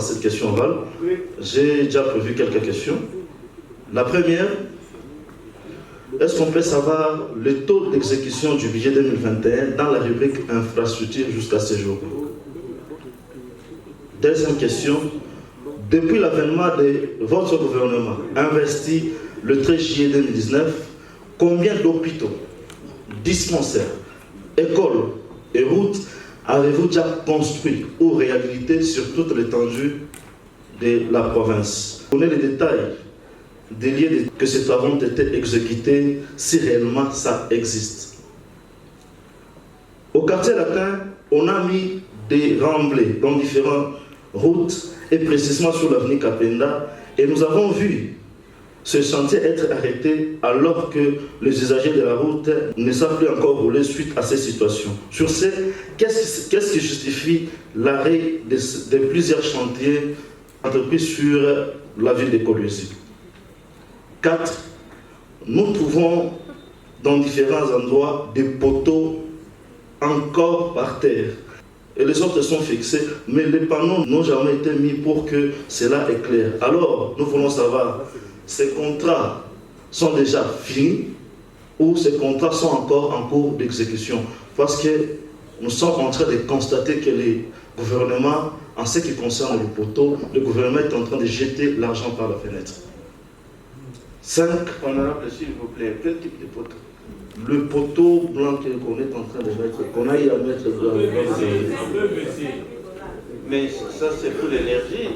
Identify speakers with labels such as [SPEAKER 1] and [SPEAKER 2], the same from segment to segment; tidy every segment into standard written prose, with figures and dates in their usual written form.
[SPEAKER 1] à cette question orale. J'ai déjà prévu quelques questions. La première, est-ce qu'on peut savoir le taux d'exécution du budget 2021 dans la rubrique infrastructure jusqu'à ce jour? Deuxième question, depuis l'avènement de votre gouvernement investi le 13 juillet 2019, combien d'hôpitaux, dispensaires, écoles et routes avez-vous déjà construit ou réhabilité sur toute l'étendue de la province? Vous connaissez les détails des lieux que ces travaux ont été exécutés, si réellement ça existe. Au quartier latin, on a mis des remblais dans différentes routes et précisément sur l'avenue Kapenda, et nous avons vu ce chantier être arrêté alors que les usagers de la route ne savent plus encore rouler suite à ces situations. Sur ce, qu'est-ce qui justifie l'arrêt de plusieurs chantiers entrepris sur la ville de Kolwezi? 4. Nous trouvons dans différents endroits des poteaux encore par terre. Et les autres sont fixés, mais les panneaux n'ont jamais été mis pour que cela éclaire. Alors, nous voulons savoir, ces contrats sont déjà finis ou ces contrats sont encore en cours d'exécution? Parce que nous sommes en train de constater que le gouvernement, en ce qui concerne les poteaux, le gouvernement est en train de jeter l'argent par la fenêtre. 5.
[SPEAKER 2] Honorable, s'il vous plaît, quel type de poteau?
[SPEAKER 1] Le poteau blanc qu'on est en train de mettre, qu'on a eu à mettre dans
[SPEAKER 2] Mais ça, c'est pour l'énergie.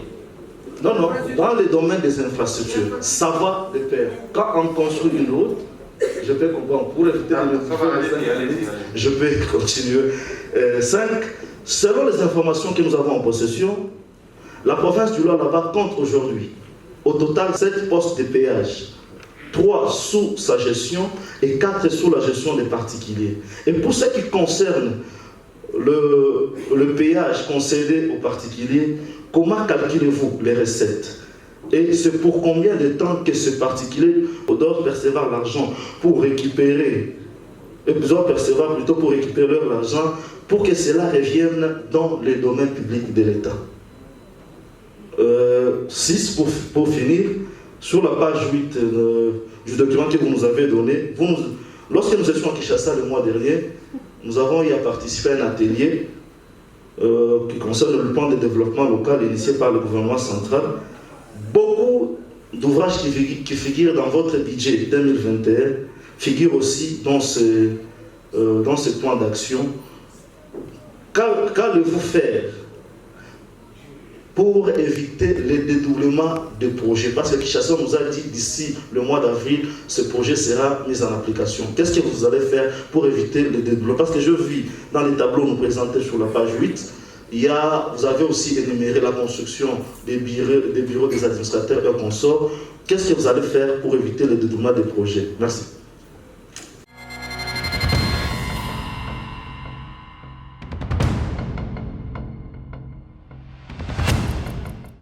[SPEAKER 1] Non, non, dans le domaine des infrastructures, ça va de pair. Quand on construit une route, je peux comprendre, pour éviter je peux continuer. 5. Selon les informations que nous avons en possession, la province du Lualaba compte aujourd'hui au total 7 postes de péage, 3 sous sa gestion et 4 sous la gestion des particuliers. Et pour ce qui concerne le péage concédé aux particuliers, comment calculez-vous les recettes? Et c'est pour combien de temps que ces particuliers doivent percevoir l'argent pour récupérer, doivent percevoir plutôt pour récupérer leur argent pour que cela revienne dans les domaines publics de l'État? 6, pour finir, sur la page 8 du document que vous nous avez donné, lorsque nous étions à Kinshasa le mois dernier, nous avons eu à participer à un atelier qui concerne le plan de développement local initié par le gouvernement central. Beaucoup d'ouvrages qui figurent dans votre budget 2021 figurent aussi dans ce plan d'action. Qu'allez-vous faire pour éviter les dédoublements de projets? Parce que Kinshasa nous a dit d'ici le mois d'avril, ce projet sera mis en application. Qu'est-ce que vous allez faire pour éviter les dédoublements? Parce que je vis dans les tableaux nous présentés sur la page 8, vous avez aussi énuméré la construction des bureaux des administrateurs et consorts. Qu'est-ce que vous allez faire pour éviter les dédoublements des projets? Merci.